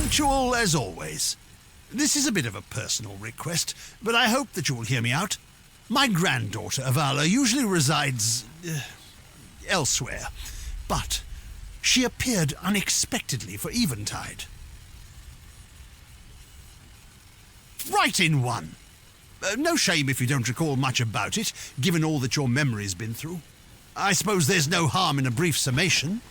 Punctual as always. This is a bit of a personal request, but I hope that you will hear me out. My granddaughter, Aala, usually resides elsewhere, but she appeared unexpectedly for Eventide. Right in one. No shame if you don't recall much about it, given all that your memory's been through. I suppose there's no harm in a brief summation.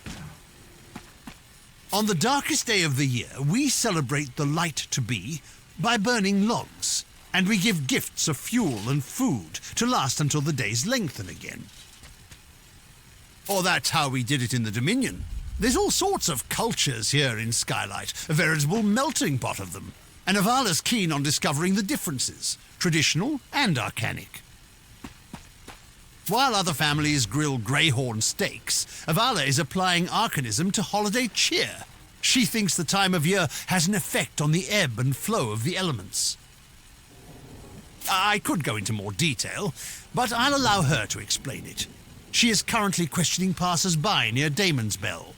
On the darkest day of the year, we celebrate the light to be by burning logs, and we give gifts of fuel and food to last until the days lengthen again. Or that's how we did it in the Dominion. There's all sorts of cultures here in Skylight, a veritable melting pot of them. And Avala's keen on discovering the differences, traditional and arcanic. While other families grill greyhorn steaks, Aala is applying arcanism to holiday cheer. She thinks the time of year has an effect on the ebb and flow of the elements. I could go into more detail, but I'll allow her to explain it. She is currently questioning passers-by near Damon's Bell.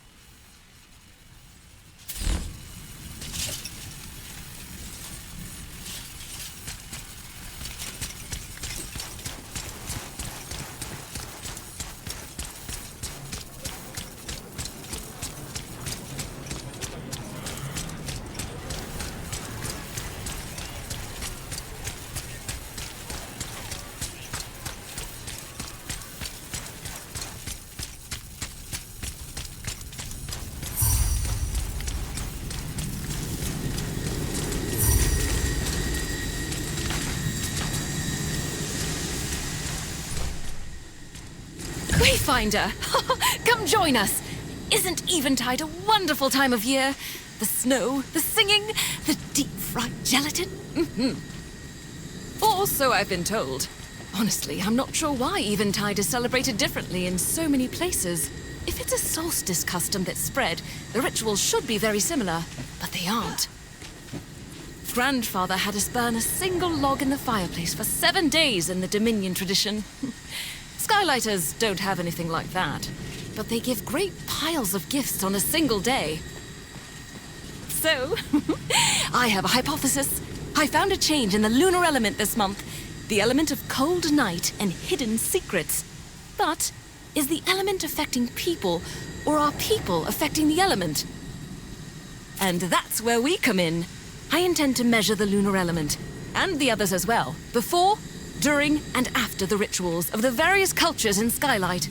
Wayfinder! Come join us! Isn't Eventide a wonderful time of year? The snow, the singing, the deep-fried gelatin. Or so I've been told. Honestly, I'm not sure why Eventide is celebrated differently in so many places. If it's a solstice custom that's spread, the rituals should be very similar, but they aren't. Grandfather had us burn a single log in the fireplace for 7 days in the Dominion tradition. Skylighters don't have anything like that, but they give great piles of gifts on a single day. So, I have a hypothesis. I found a change in the lunar element this month, the element of cold night and hidden secrets. But is the element affecting people, or are people affecting the element? And that's where we come in. I intend to measure the lunar element, and the others as well, before, during, and after the rituals of the various cultures in Skylight.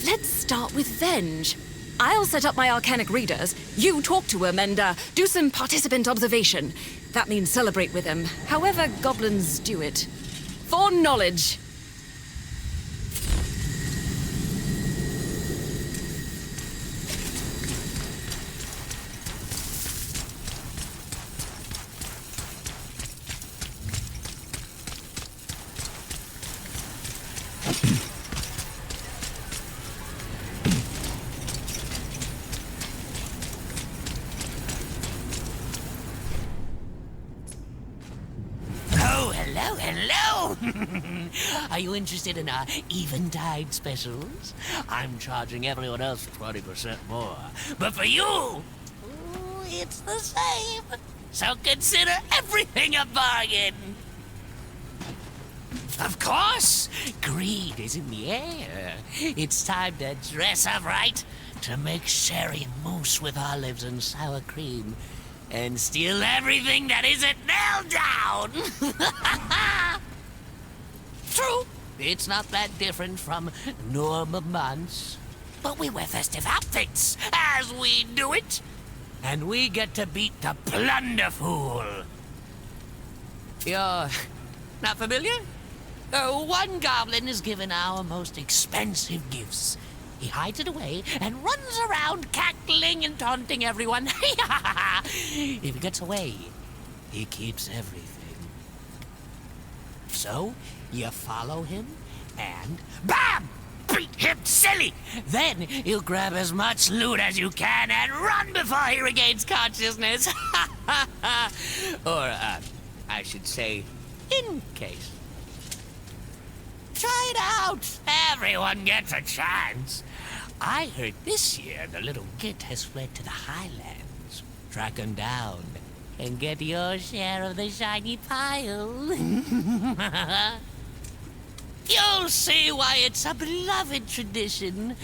Let's start with Venge. I'll set up my arcanic readers, you talk to them and do some participant observation. That means celebrate with them, however goblins do it. For knowledge. Hello! Are you interested in our Eventide specials? I'm charging everyone else 20% more. But for you, it's the same. So consider everything a bargain. Of course, greed is in the air. It's time to dress up right, to make sherry mousse with olives and sour cream, and steal everything that isn't nailed down. True, it's not that different from normal months. But we wear festive outfits as we do it. And we get to beat the Plunderfool. You're not familiar? One goblin is given our most expensive gifts. He hides it away and runs around cackling and taunting everyone. If he gets away, he keeps everything. So, you follow him and BAM! Beat him silly! Then you grab as much loot as you can and run before he regains consciousness. Or, I should say, in case. Try it out. Everyone gets a chance. I heard this year the little git has fled to the Highlands. track 'em down and get your share of the shiny pile. You'll see why it's a beloved tradition.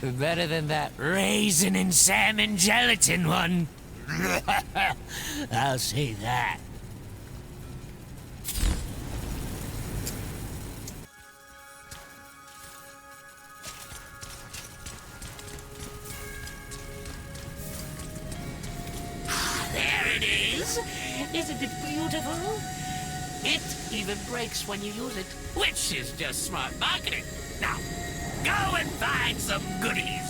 Better than that raisin and salmon gelatin one. I'll say that. There it is! Isn't it beautiful? It even breaks when you use it, which is just smart marketing. Now, go and find some goodies!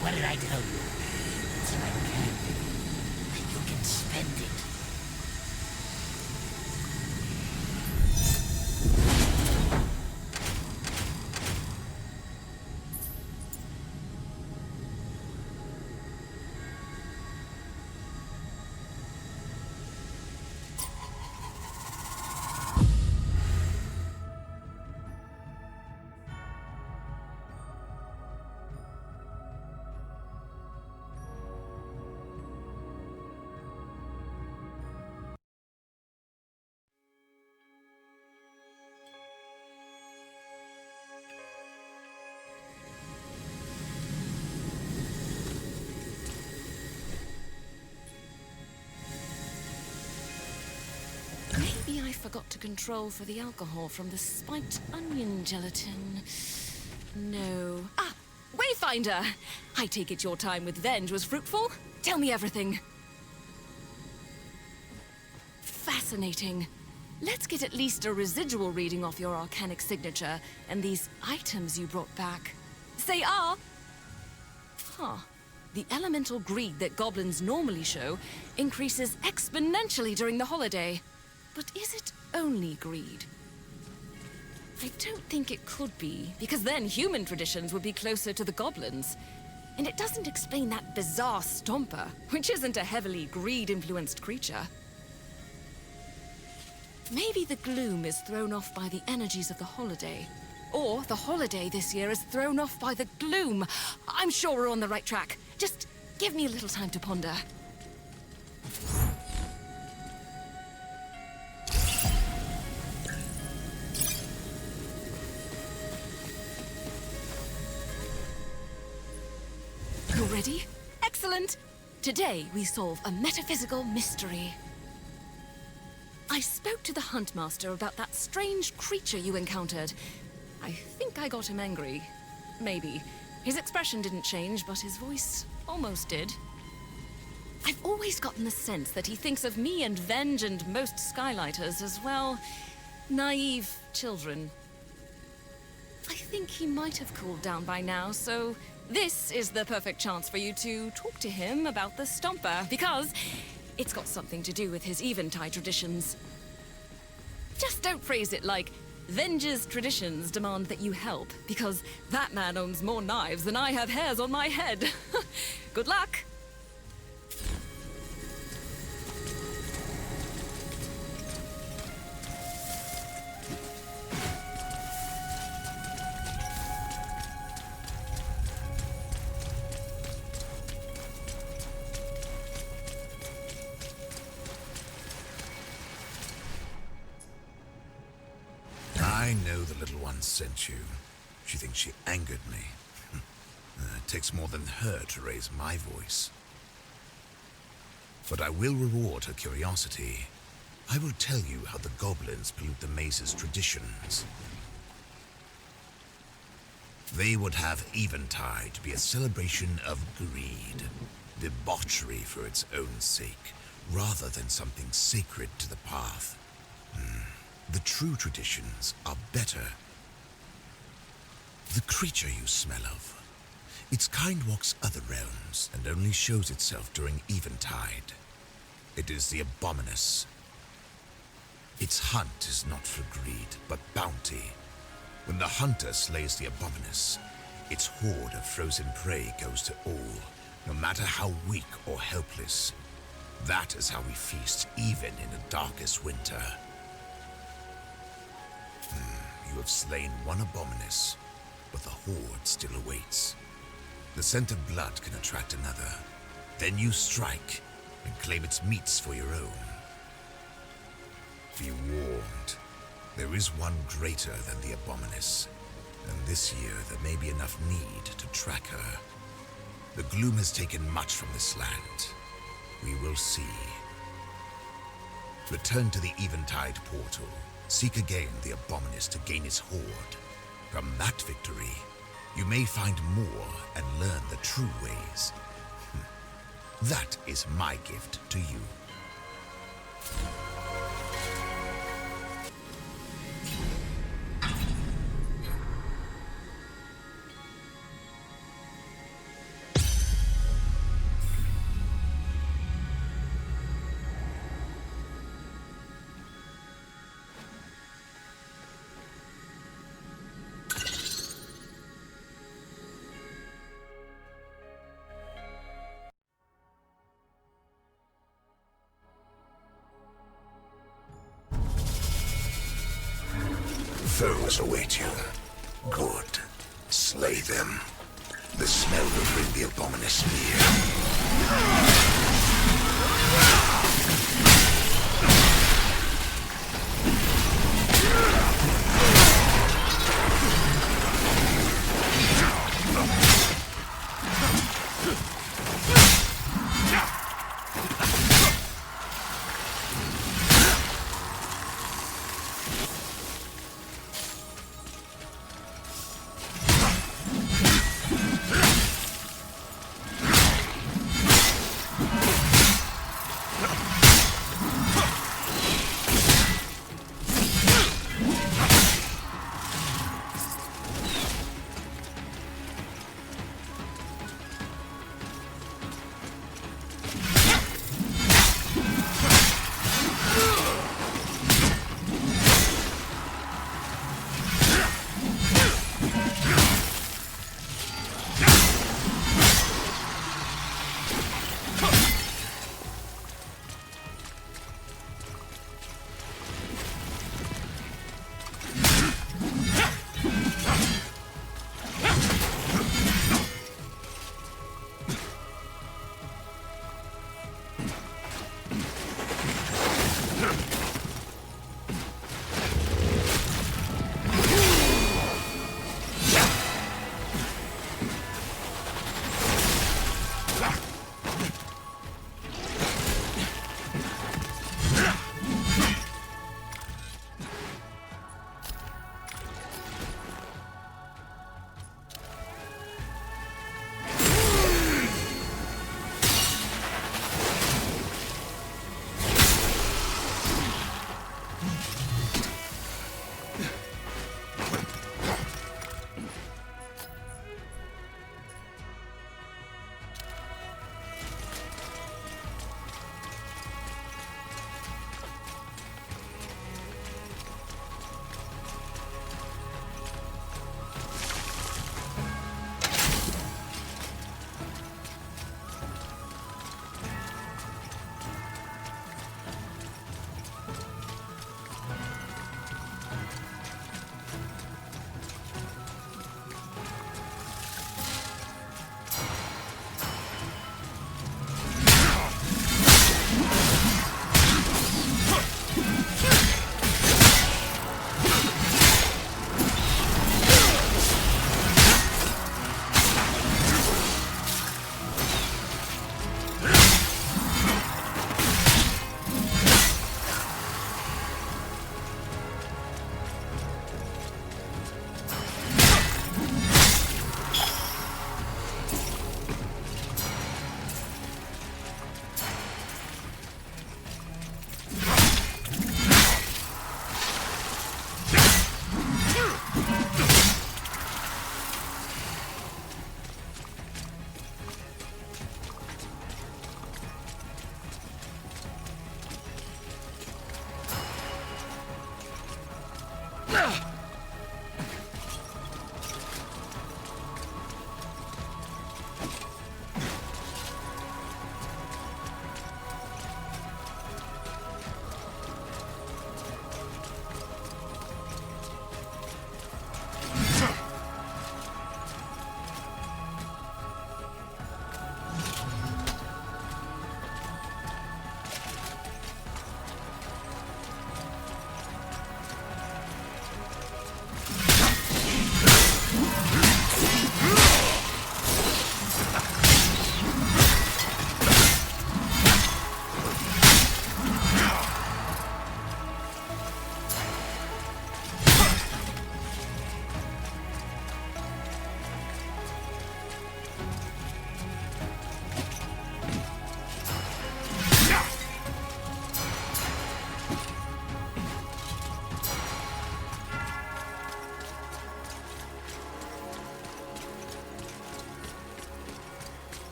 What did I tell you? It's like candy. You can spend it. Maybe I forgot to control for the alcohol from the spiked onion gelatin. No. Ah! Wayfinder! I take it your time with Venge was fruitful? Tell me everything. Fascinating. Let's get at least a residual reading off your arcanic signature and these items you brought back. Say ah! Huh. The elemental greed that goblins normally show increases exponentially during the holiday. But is it only greed? I don't think it could be, because then human traditions would be closer to the goblins. And it doesn't explain that bizarre stomper, which isn't a heavily greed-influenced creature. Maybe the gloom is thrown off by the energies of the holiday. Or the holiday this year is thrown off by the gloom. I'm sure we're on the right track. Just give me a little time to ponder. You ready? Excellent! Today we solve a metaphysical mystery. I spoke to the Huntmaster about that strange creature you encountered. I think I got him angry. Maybe. His expression didn't change, but his voice almost did. I've always gotten the sense that he thinks of me and Venge and most Skylighters as, well, naive children. I think he might have cooled down by now, so this is the perfect chance for you to talk to him about the Stomper, because it's got something to do with his Eventide traditions. Just don't phrase it like, Venge's traditions demand that you help, because that man owns more knives than I have hairs on my head. Good luck! I know the little one sent you. She thinks she angered me. It takes more than her to raise my voice. But I will reward her curiosity. I will tell you how the goblins pollute the maze's traditions. They would have Eventide be a celebration of greed, debauchery for its own sake, rather than something sacred to the path. The true traditions are better. The creature you smell of. Its kind walks other realms and only shows itself during Eventide. It is the Abominus. Its hunt is not for greed, but bounty. When the hunter slays the Abominus, its horde of frozen prey goes to all, no matter how weak or helpless. That is how we feast even in the darkest winter. You have slain one Abominus, but the horde still awaits. The scent of blood can attract another. Then you strike and claim its meats for your own. Be warned, there is one greater than the Abominus, and this year there may be enough need to track her. The gloom has taken much from this land. We will see. Return to the Eventide portal. Seek again the Abominus to gain its horde. From that victory, you may find more and learn the true ways. That is my gift to you. foes await you. Good. Slay them. The smell will bring the abominous near.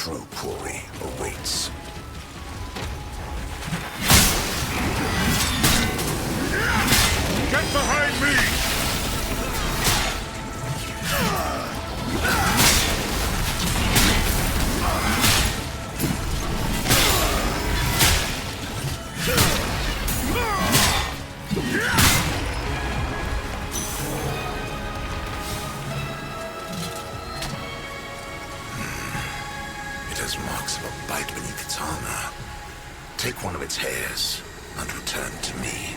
true quarry awaits. Get behind me! It has marks of a bite beneath its armor. Take one of its hairs and return to me.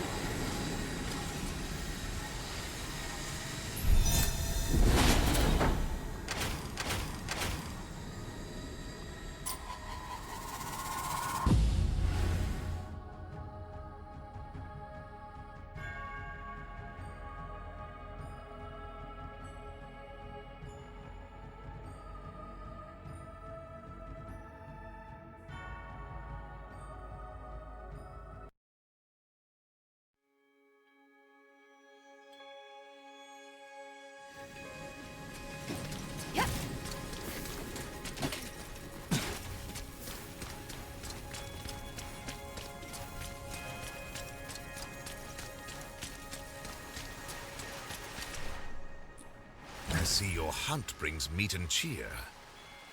I see your hunt brings meat and cheer.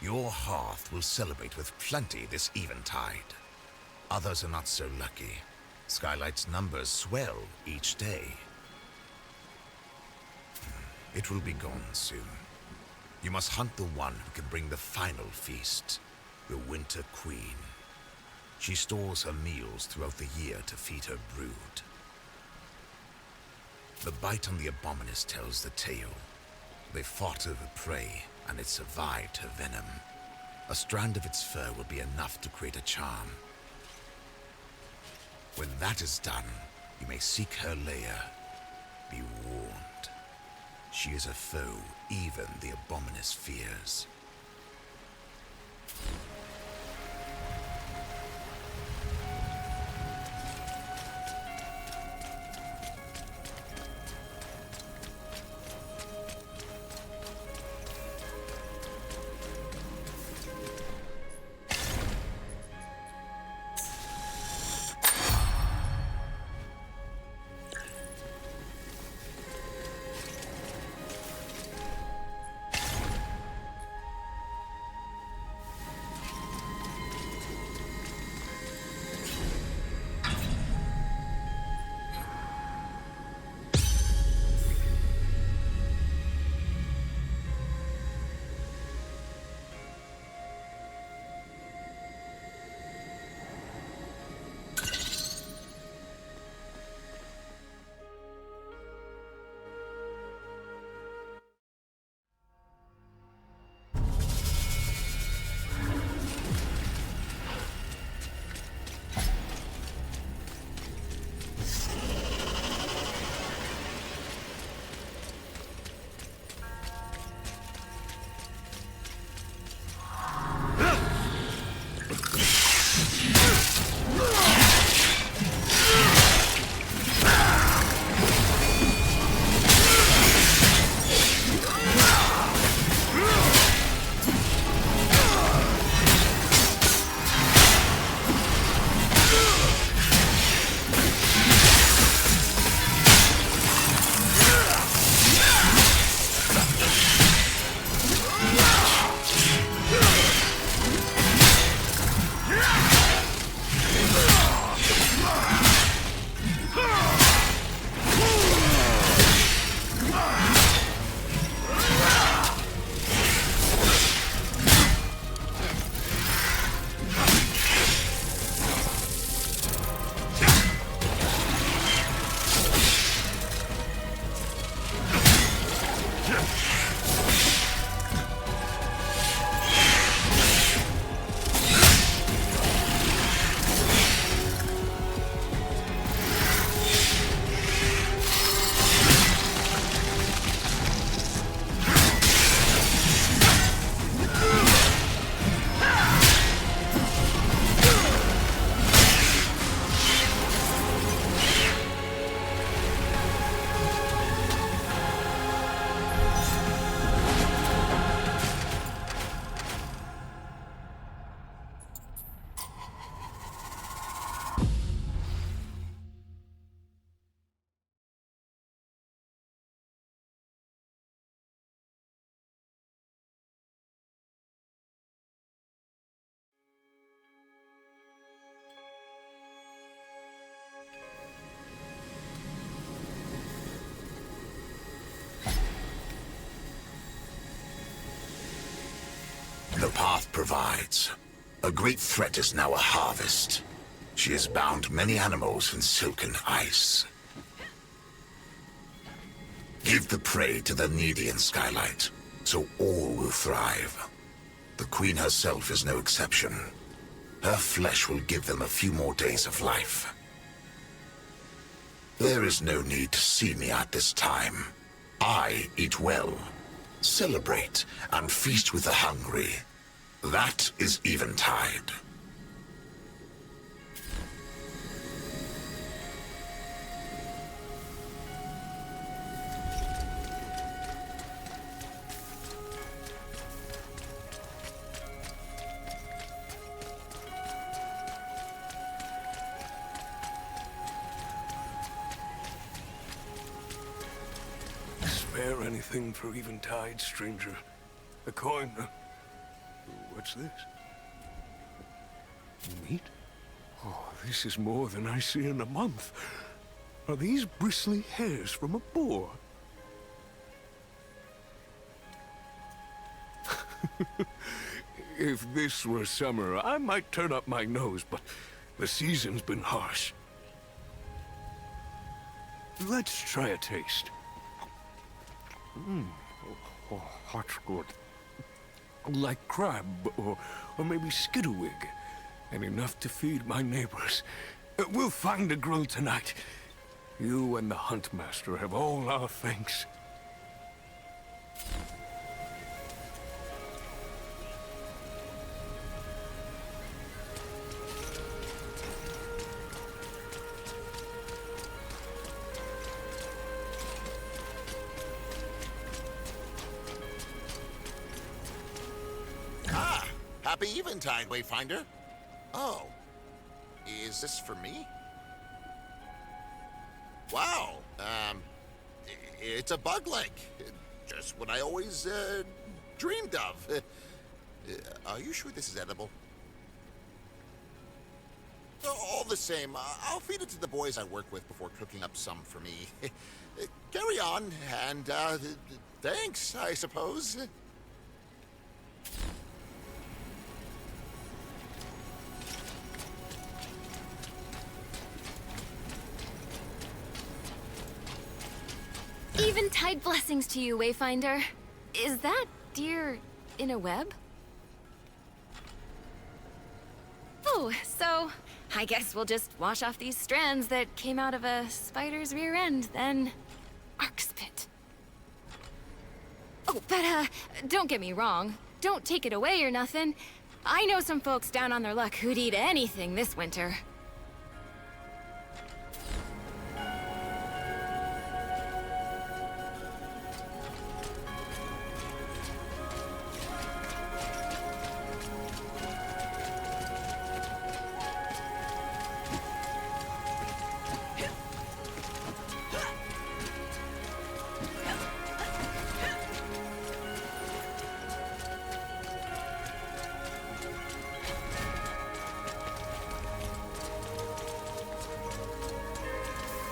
Your hearth will celebrate with plenty this eventide. Others are not so lucky. Skylight's numbers swell each day. It will be gone soon. You must hunt the one who can bring the final feast, the Winter Queen. She stores her meals throughout the year to feed her brood. The bite on the Abominus tells the tale. They fought over prey, and it survived her venom. A strand of its fur will be enough to create a charm. When that is done, you may seek her lair. Be warned. She is a foe even the Abominus fears. The path provides. A great threat is now a harvest. She has bound many animals in silken ice. Give the prey to the needy in Skylight, so all will thrive. The Queen herself is no exception. Her flesh will give them a few more days of life. There is no need to see me at this time. I eat well, celebrate, and feast with the hungry. That is Eventide. Spare anything for Eventide, stranger. A coin. What's this? Meat? Oh, this is more than I see in a month. Are these bristly hairs from a boar? If this were summer, I might turn up my nose, but the season's been harsh. Let's try a taste. Oh, heart's good. Like crab, or maybe skidderwig. And enough to feed my neighbors. We'll find a grill tonight. You and the Huntmaster have all our thanks. Happy Eventide, Wayfinder. Oh, is this for me? Wow, it's a bug leg. Just what I always, dreamed of. Are you sure this is edible? All the same, I'll feed it to the boys I work with before cooking up some for me. Carry on, and, thanks, I suppose. Eventide blessings to you, Wayfinder. Is that deer in a web? Oh, so I guess we'll just wash off these strands that came out of a spider's rear end, then arc spit. Oh, but don't get me wrong. Don't take it away or nothing. I know some folks down on their luck who'd eat anything this winter.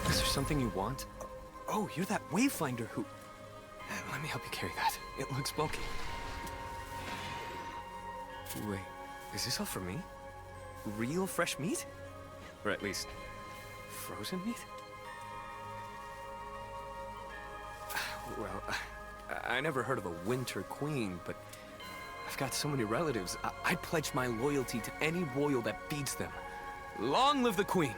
Is there something you want? Oh, you're that Wayfinder who... Let me help you carry that. It looks bulky. Wait, is this all for me? Real fresh meat? Or at least, frozen meat? Well, I never heard of a winter queen, but I've got so many relatives. I'd pledge my loyalty to any royal that feeds them. Long live the queen!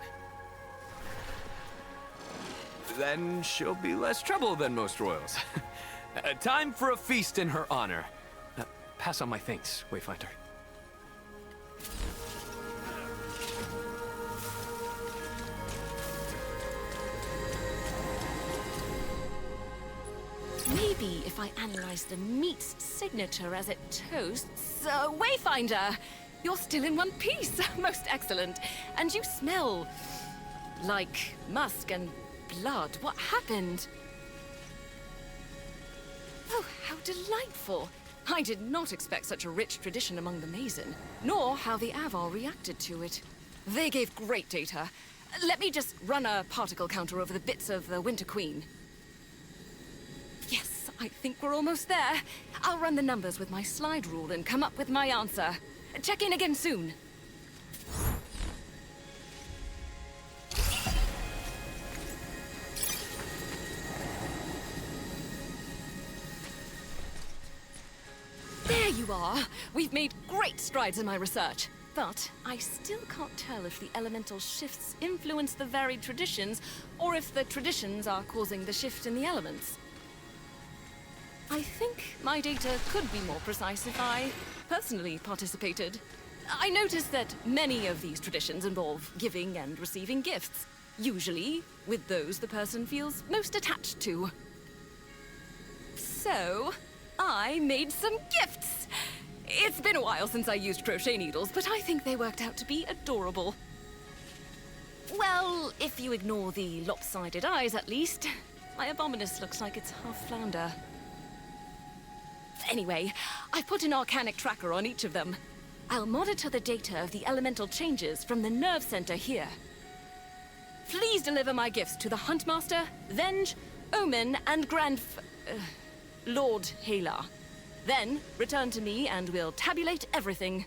Then she'll be less trouble than most royals. Time for a feast in her honor. Pass on my thanks, Wayfinder. Maybe if I analyze the meat's signature as it toasts... Wayfinder! You're still in one piece. Most excellent. And you smell... like musk and blood. What happened? Oh, how delightful. I did not expect such a rich tradition among the Mason, nor how the Avar reacted to it. They gave great data. Let me just run a particle counter over the bits of the Winter Queen. Yes, I think we're almost there. I'll run the numbers with my slide rule and come up with my answer. Check in again soon. There you are! We've made great strides in my research. But I still can't tell if the elemental shifts influence the varied traditions, or if the traditions are causing the shift in the elements. I think my data could be more precise if I personally participated. I noticed that many of these traditions involve giving and receiving gifts, usually with those the person feels most attached to. So, I made some gifts! It's been a while since I used crochet needles, but I think they worked out to be adorable. Well, if you ignore the lopsided eyes at least. My abominus looks like it's half flounder. Anyway, I put an arcanic tracker on each of them. I'll monitor the data of the elemental changes from the nerve center here. Please deliver my gifts to the Huntmaster, Venge, Omen, and Lord Halar. Then, return to me and we'll tabulate everything.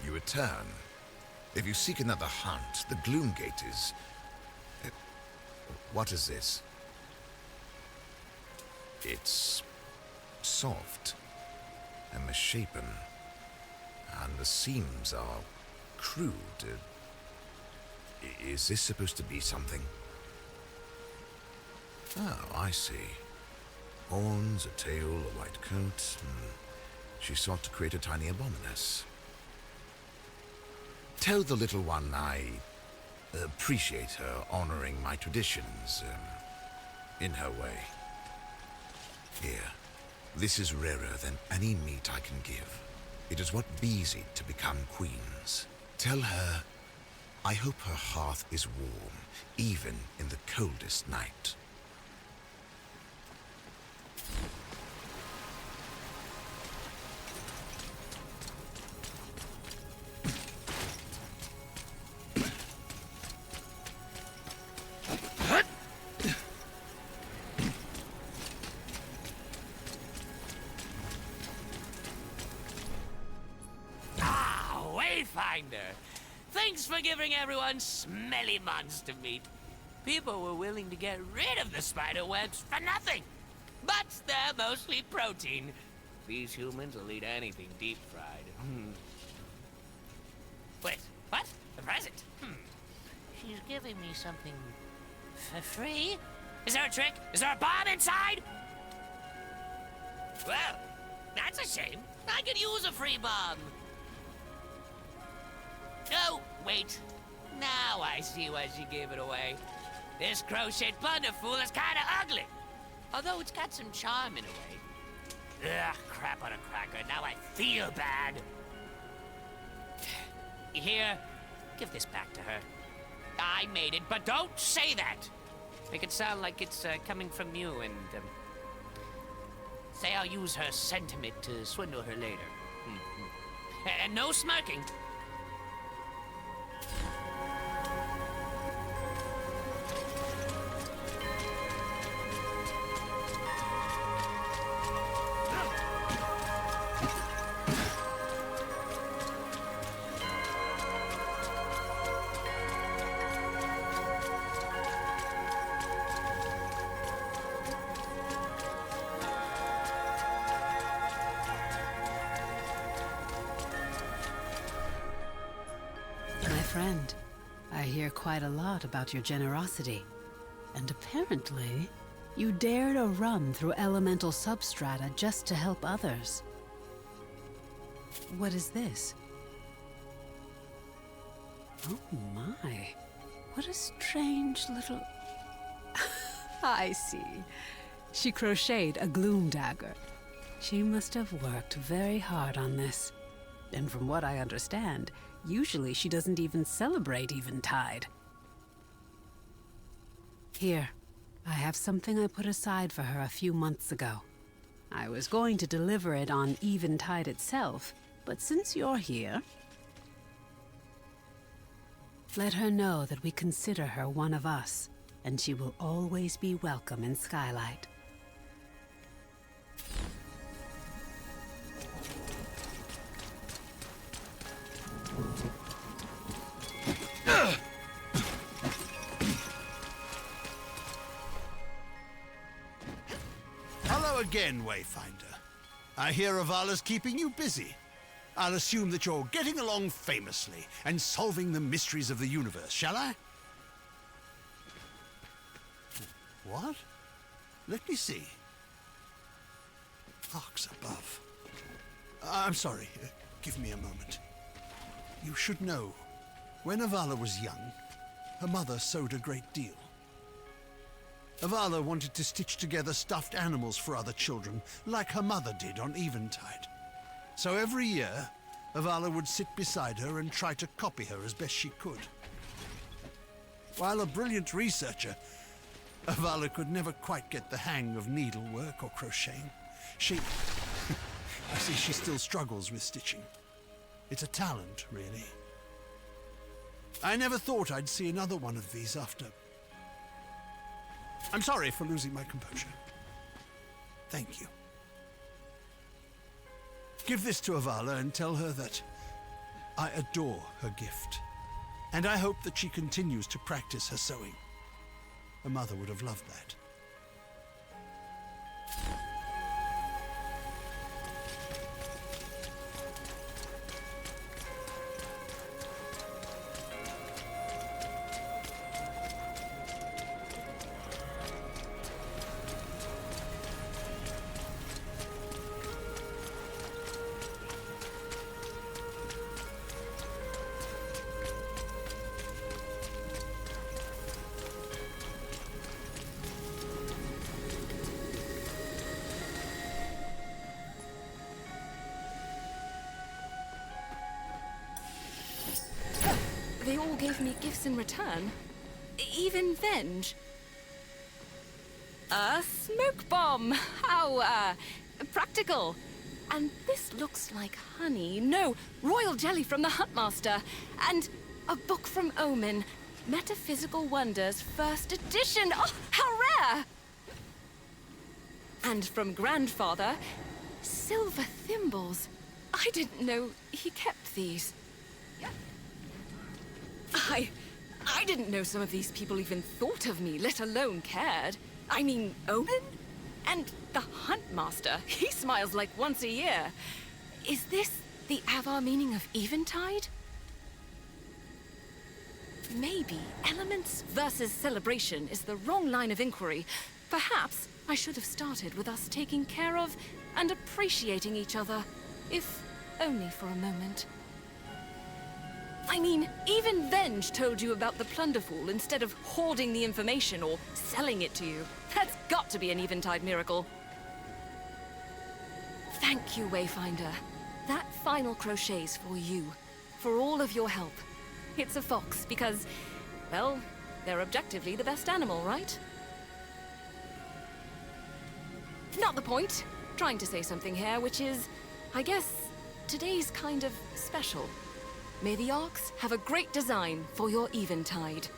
You return. If you seek another hunt, the Gloomgate is... What is this? It's soft and misshapen, and the seams are crude. Is this supposed to be something? Oh, I see. Horns, a tail, a white coat. She sought to create a tiny abominus. Tell the little one I appreciate her honoring my traditions in her way. Here, this is rarer than any meat I can give. It is what bees eat to become queens. Tell her, I hope her hearth is warm, even in the coldest night. Wayfinder! Thanks for giving everyone smelly monster meat. People were willing to get rid of the spider webs for nothing. But they're mostly protein. These humans will eat anything deep fried. Wait, what? A present? She's giving me something for free? Is there a trick? Is there a bomb inside? Well, that's a shame. I could use a free bomb. Oh, wait. Now I see why she gave it away. This crocheted blunderfool is kinda ugly. Although it's got some charm in a way. Ugh, crap on a cracker. Now I feel bad. Here, give this back to her. I made it, but don't say that. Make it sound like it's coming from you and say I'll use her sentiment to swindle her later. And no smirking. Friend, I hear quite a lot about your generosity. And apparently, you dared a run through elemental substrata just to help others. What is this? Oh my, what a strange little... I see. She crocheted a gloom dagger. She must have worked very hard on this. And from what I understand, usually she doesn't even celebrate Eventide. Here, I have something I put aside for her a few months ago. I was going to deliver it on Eventide itself, but since you're here, let her know that we consider her one of us, and she will always be welcome in Skylight. Hello again, Wayfinder. I hear Aala's keeping you busy. I'll assume that you're getting along famously and solving the mysteries of the universe, shall I? What? Let me see. Arcs above. I'm sorry. Give me a moment. You should know, when Aala was young, her mother sewed a great deal. Aala wanted to stitch together stuffed animals for other children, like her mother did on Eventide. So every year, Aala would sit beside her and try to copy her as best she could. While a brilliant researcher, Aala could never quite get the hang of needlework or crocheting. You see, she still struggles with stitching. It's a talent, really. I never thought I'd see another one of these after... I'm sorry for losing my composure. Thank you. Give this to Aala and tell her that I adore her gift. And I hope that she continues to practice her sewing. Her mother would have loved that. They all gave me gifts in return. Even Venge. A smoke bomb! How, practical. And this looks like honey. No, royal jelly from the Huntmaster. And a book from Omen. Metaphysical Wonders, first edition. Oh, how rare! And from Grandfather, silver thimbles. I didn't know he kept these. I didn't know some of these people even thought of me, let alone cared. I mean, Omen? And the Huntmaster, he smiles like once a year. Is this the Avar meaning of Eventide? Maybe elements versus celebration is the wrong line of inquiry. Perhaps I should have started with us taking care of and appreciating each other, if only for a moment. I mean, even Venge told you about the Plunderful instead of hoarding the information or selling it to you. That's got to be an Eventide miracle. Thank you, Wayfinder. That final crochet's for you, for all of your help. It's a fox because, well, they're objectively the best animal, right? Not the point. Trying to say something here, which is, I guess, today's kind of special. May the Arcs have a great design for your Eventide.